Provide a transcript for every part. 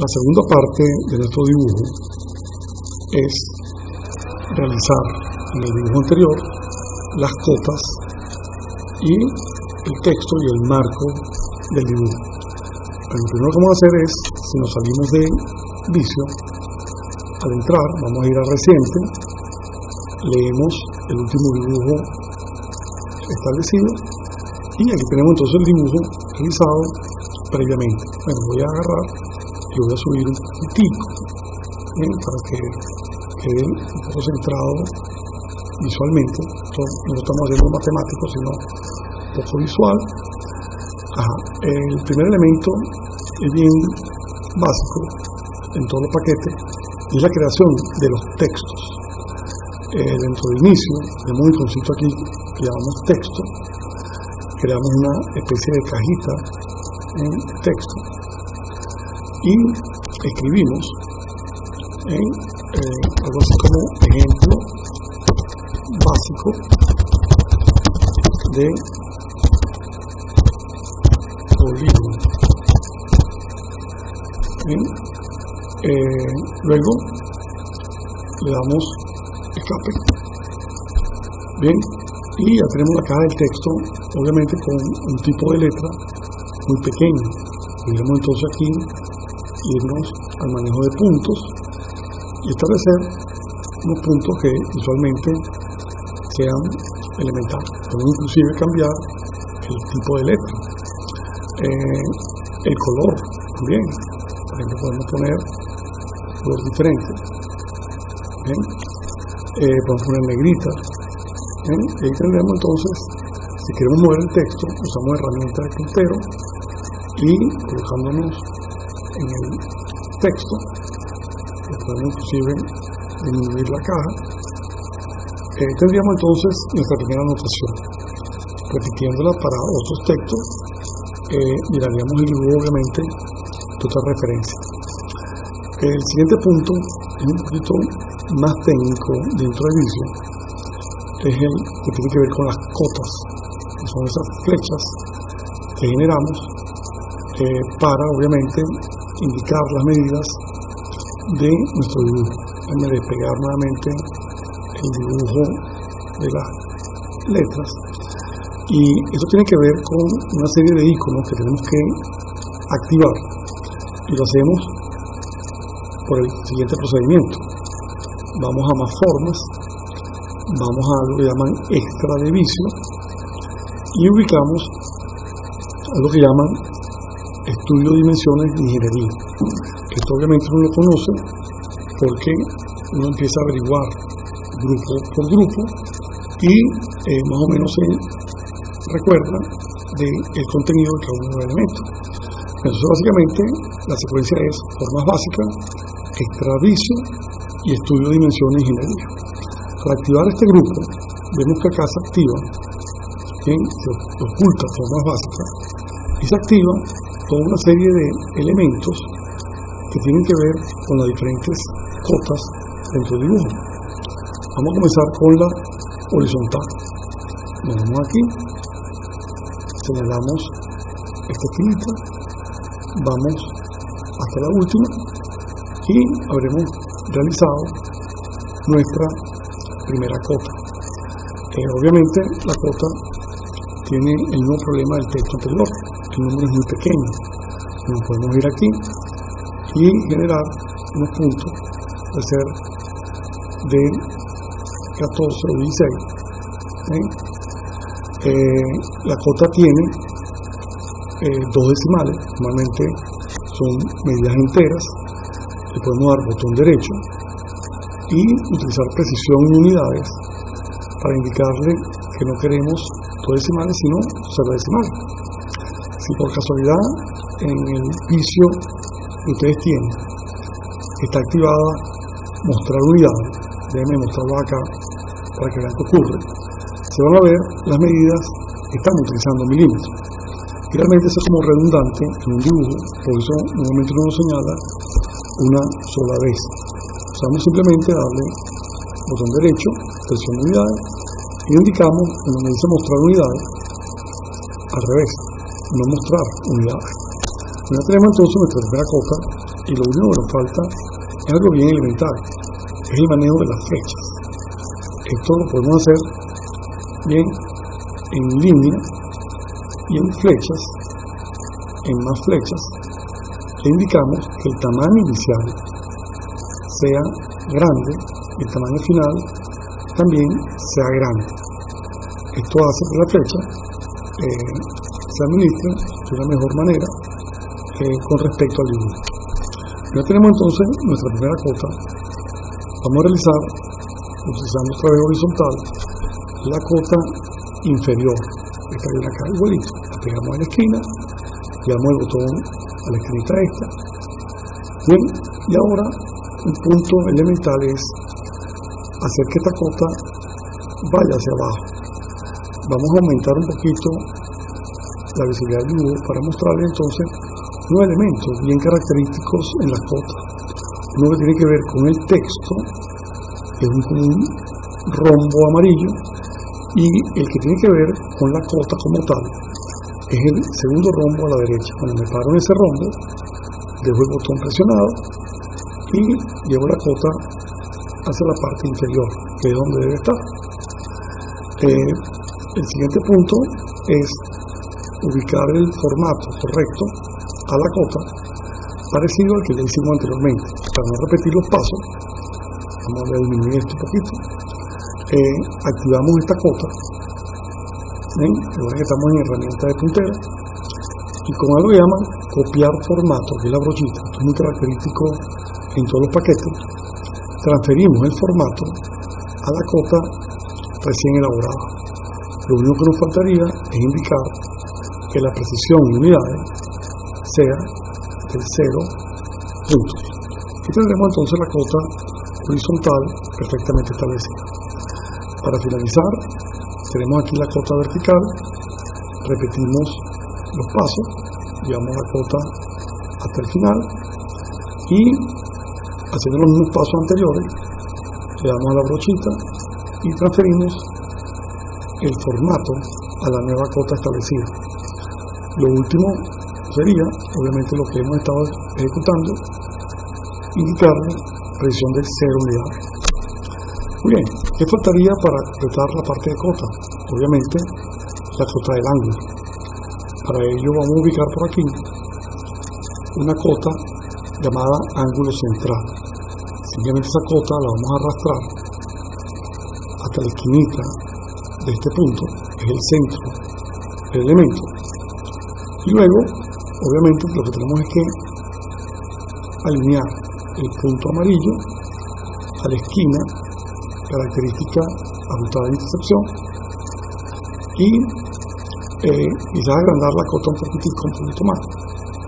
La segunda parte de nuestro dibujo es realizar en el dibujo anterior las cotas y el texto y el marco del dibujo. Pero lo primero que vamos a hacer es, si nos salimos de Visio, al entrar vamos a ir a reciente, leemos el último dibujo establecido y aquí tenemos entonces el dibujo realizado previamente. Bueno, voy a agarrar y voy a subir un poquitico para que quede un poco centrado visualmente. Esto no lo estamos haciendo matemático, sino un poco visual. El primer elemento es bien básico en todos los paquetes, y es la creación de los textos. Dentro del inicio, tenemos un iconcito aquí que llamamos texto, creamos una especie de cajita en texto y escribimos en algo así como ejemplo básico de polígono. Luego le damos escape. Bien, y ya tenemos la caja del texto, obviamente con un tipo de letra muy pequeño. Podríamos entonces aquí irnos al manejo de puntos y establecer unos puntos que visualmente sean elementales. Podemos inclusive cambiar el tipo de letra, el color también. Por ejemplo, podemos poner color diferente. Bien, podemos poner negritas. Bien, y ahí tendremos entonces, si queremos mover el texto, usamos herramientas de puntero y colocándonos en el texto, podemos inclusive disminuir la caja. Tendríamos entonces nuestra primera anotación. Repitiéndola para otros textos, miraríamos el dibujo obviamente de otra referencia. El siguiente punto es un poquito más técnico dentro de Visio, es el que tiene que ver con las cotas, que son esas flechas que generamos para obviamente indicar las medidas de nuestro dibujo. Déjenme despegar nuevamente el dibujo de las letras, y eso tiene que ver con una serie de iconos que tenemos que activar, y lo hacemos por el siguiente procedimiento. Vamos a más formas, vamos a lo que llaman extra de Visio y ubicamos a lo que llaman estudio de dimensiones de ingeniería. Esto obviamente uno lo conoce porque uno empieza a averiguar grupo por grupo y más o menos se recuerda del contenido de cada uno de los elementos. Entonces básicamente la secuencia es formas básicas, extra Visio y estudio de dimensiones de ingeniería. Al activar este grupo, vemos que acá se activa, se oculta formas básicas y se activa toda una serie de elementos que tienen que ver con las diferentes cotas dentro del dibujo. Vamos a comenzar con la horizontal. Nos vamos aquí, señalamos esta esquinita, vamos hasta la última y habremos realizado nuestra primera cota. Obviamente la cota tiene el mismo problema del texto anterior, el número es muy pequeño. Nos podemos ir aquí y generar unos puntos, puede ser de 14 o 16. La cota tiene dos decimales, normalmente son medidas enteras. Le podemos dar botón derecho y utilizar precisión en unidades para indicarle que no queremos dos decimales sino solo decimales. Si por casualidad en el Visio que ustedes tienen está activada mostrar unidades, déjenme mostrarlo acá para que vean qué ocurre. Se van a ver las medidas que estamos utilizando milímetros. Y realmente eso es como redundante en un dibujo, por eso normalmente uno lo señala una sola vez. O sea, vamos simplemente a darle botón derecho, selección de unidades, y indicamos cuando me dice mostrar unidades, al revés, no mostrar unidades. Ya tenemos entonces nuestra primera cota y lo único que nos falta es algo bien elemental, es el manejo de las flechas. Esto lo podemos hacer bien en línea y en flechas, en más flechas. Le indicamos que el tamaño inicial sea grande y el tamaño final también sea grande. Esto hace que la flecha se administre de una mejor manera con respecto al dibujo. Ya tenemos entonces nuestra primera cota. Vamos a realizar, utilizando otra vez horizontal, la cota inferior. Esta viene acá igualito. La pegamos en la esquina, le damos el botón a la esquinita esta. Bien, y ahora un punto elemental es hacer que esta cota vaya hacia abajo. Vamos a aumentar un poquito la visibilidad del dibujo para mostrarle entonces unos elementos bien característicos en la cota. Uno que tiene que ver con el texto, que es un rombo amarillo, y el que tiene que ver con la cota como tal es el segundo rombo a la derecha. Cuando me paro en ese rombo, dejo el botón presionado y llevo la cota hacia la parte inferior, que es donde debe estar. El siguiente punto es ubicar el formato correcto a la cota, parecido al que ya hicimos anteriormente. Para no repetir los pasos, vamos a disminuir esto un poquito. Activamos esta cota. ¿Ven? Ahora que estamos en herramienta de puntero, y con algo que llaman copiar formato, que es la brochita, esto es muy característico en todos los paquetes. Transferimos el formato a la cota recién elaborada. Lo único que nos faltaría es indicar que la precisión en unidades sea de 0 puntos. Y tendremos entonces la cota horizontal perfectamente establecida. Para finalizar, tenemos aquí la cota vertical, repetimos los pasos, llevamos la cota hasta el final y haciendo los mismos pasos anteriores, le damos a la brochita y transferimos el formato a la nueva cota establecida. Lo último sería, obviamente, lo que hemos estado ejecutando, indicarle precisión de 0 unidades. Muy bien, ¿qué faltaría para completar la parte de cota? Obviamente, la cota del ángulo. Para ello vamos a ubicar por aquí una cota llamada ángulo central. Simplemente esa cota la vamos a arrastrar hasta la esquinita de este punto, que es el centro del elemento. Y luego, obviamente, lo que tenemos es que alinear el punto amarillo a la esquina, característica ajustada de intercepción, y quizás agrandar la cota un poquito más,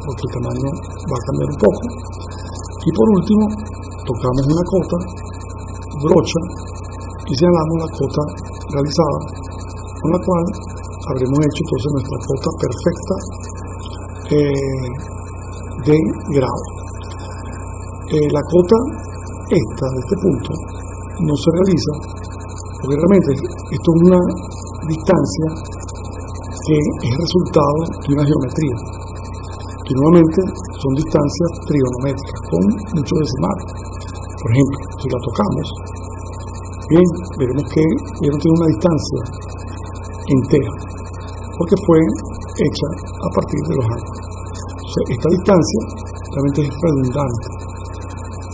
porque el tamaño va a cambiar un poco. Y por último, tocamos una cota, brocha, y señalamos la cota realizada, con la cual habremos hecho entonces nuestra cota perfecta de grado. La cota esta de este punto no se realiza porque realmente esto es una distancia que es resultado de una geometría, que nuevamente son distancias trigonométricas con muchos decimales. Por ejemplo, si la tocamos, bien, veremos que ella no tiene una distancia entera, porque fue hecha a partir de los ángulos. Entonces, esta distancia realmente es redundante,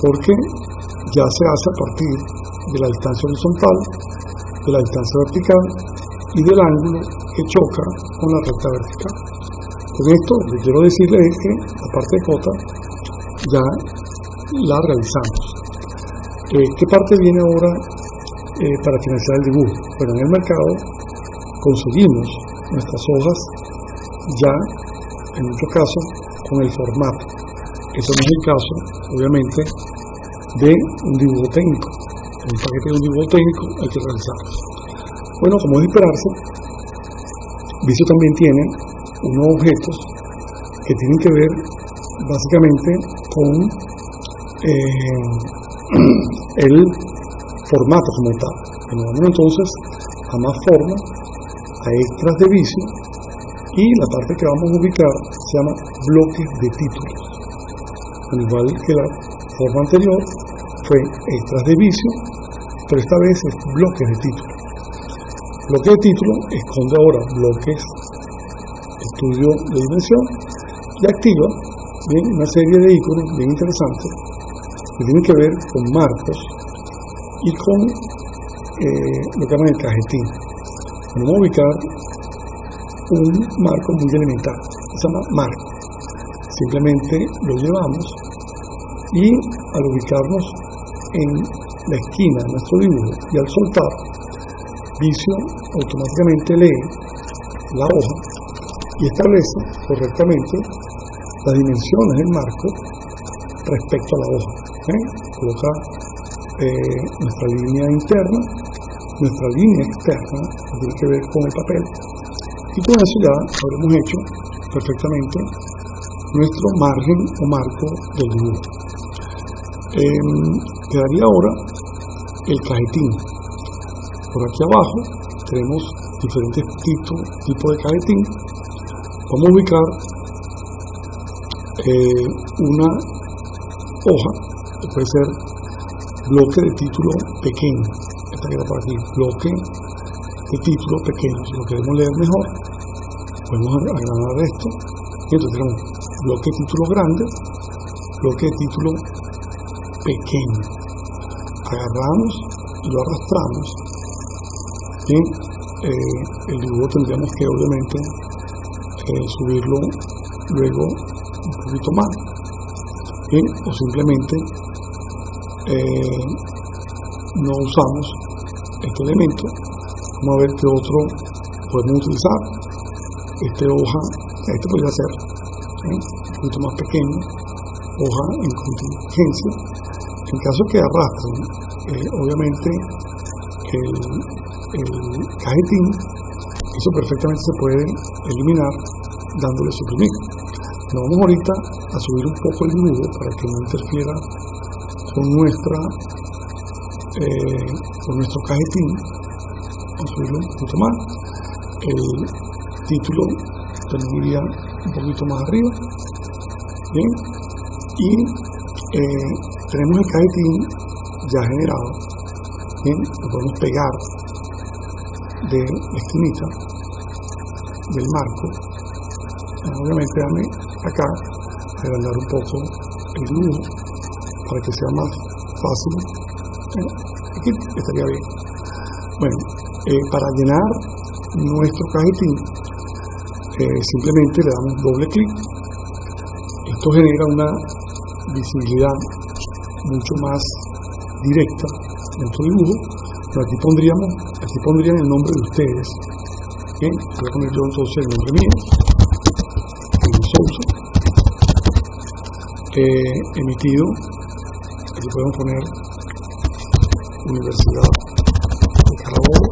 porque ya se hace a partir de la distancia horizontal, de la distancia vertical y del ángulo que choca con la recta vertical. Con esto lo que quiero decirles es que la parte de cota ya la realizamos. ¿Qué parte viene ahora para finalizar el dibujo? Bueno, en el mercado conseguimos nuestras hojas ya, en muchos casos, con el formato. Eso no es el caso, obviamente, de un dibujo técnico. En un paquete de un dibujo técnico hay que realizarlo. Bueno, como es de esperarse, Visio también tiene unos objetos que tienen que ver básicamente con el formato como tal. Nos vamos entonces a más forma, a extras de Visio, y la parte que vamos a ubicar se llama bloques de títulos. al igual que la forma anterior, fue extras de vicio, pero esta vez es bloques de título. Bloque de título esconde ahora bloques de estudio de dimensión y activa una serie de iconos bien interesantes que tienen que ver con marcos y con lo que llaman el cajetín. Vamos a ubicar un marco muy elemental, se llama marco. Simplemente lo llevamos y al ubicarnos en la esquina de nuestro dibujo y al soltar, Visio automáticamente lee la hoja y establece correctamente las dimensiones del marco respecto a la hoja. Coloca nuestra línea interna, nuestra línea externa, que tiene que ver con el papel, y con eso ya habremos hecho perfectamente nuestro margen o marco del dibujo. Quedaría ahora el cajetín. Por aquí abajo tenemos diferentes tipos de cajetín. Vamos a ubicar una hoja que puede ser bloque de título pequeño. Esta queda por aquí, bloque de título pequeño. Si lo queremos leer mejor, podemos agrandar esto. Y entonces tenemos bloque de título grande, bloque de título pequeño. Agarramos y lo arrastramos. El dibujo tendríamos que obviamente subirlo luego un poquito más, o simplemente no usamos este elemento. Vamos a ver qué otro podemos utilizar. Este podría ser un poquito más pequeño, hoja en contingencia. En caso que arrastren obviamente el cajetín, eso perfectamente se puede eliminar dándole suprimir. Nos vamos ahorita a subir un poco el dibujo para que no interfiera con nuestro cajetín. Vamos a subirlo un poquito más. El título también iría un poquito más arriba. Bien, y tenemos el cajetín ya generado. Bien, lo podemos pegar de la esquinita del marco. Obviamente déjame acá agrandar un poco el dibujo para que sea más fácil. Aquí estaría bien. Bueno, para llenar nuestro cajetín simplemente le damos doble clic. Esto genera una visibilidad mucho más directa en nuestro dibujo. Pero aquí pondrían el nombre de ustedes. Bien, voy a poner yo entonces el nombre mío, Sousa, emitido. Aquí podemos poner Universidad de Carabobo.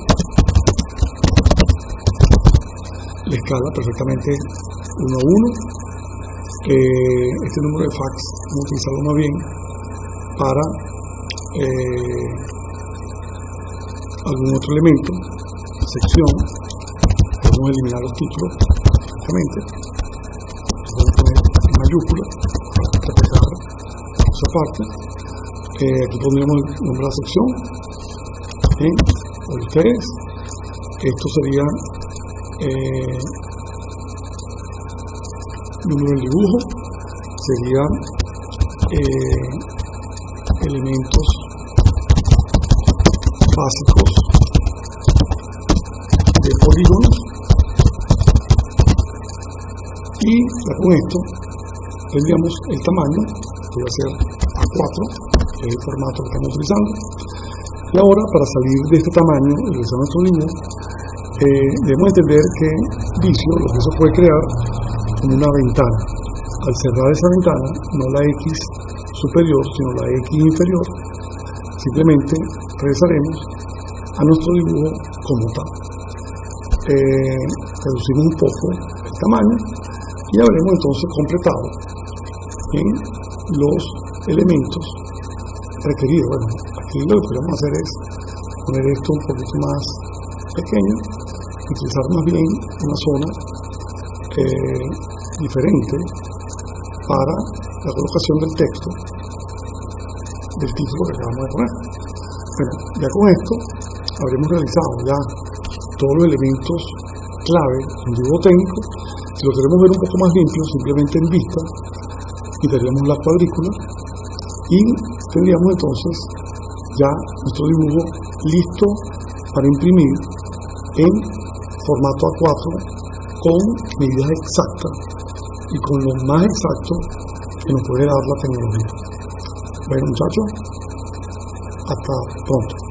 La escala perfectamente 1 a 1. Este número de fax vamos a utilizarlo más bien para algún otro elemento, sección. Podemos eliminar los títulos perfectamente. Podemos poner en mayúscula para respetar esa parte. Aquí pondríamos el nombre de la sección. Bien, por ustedes. Esto sería número del dibujo, sería elementos básicos de polígonos, y con esto tendríamos el tamaño, voy a hacer A4, que es el formato que estamos utilizando. Y ahora, para salir de este tamaño y realizar nuestro dibujo, debemos entender que Visio lo que se puede crear en una ventana. Al cerrar esa ventana, no la X superior, sino la X inferior, simplemente regresaremos a nuestro dibujo como tal. Reducimos un poco el tamaño y habremos entonces completado en los elementos requeridos. Bueno, aquí lo que podemos hacer es poner esto un poquito más pequeño, utilizar más bien una zona diferente para la colocación del texto, del título que acabamos de poner. Bueno, ya con esto habremos realizado ya todos los elementos clave en dibujo técnico. Si lo queremos ver un poco más limpio, simplemente en vista, quitaríamos las cuadrículas y tendríamos entonces ya nuestro dibujo listo para imprimir en formato A4 con medidas exactas y con lo más exacto que nos puede dar la tecnología. Bueno, muchachos, hasta pronto.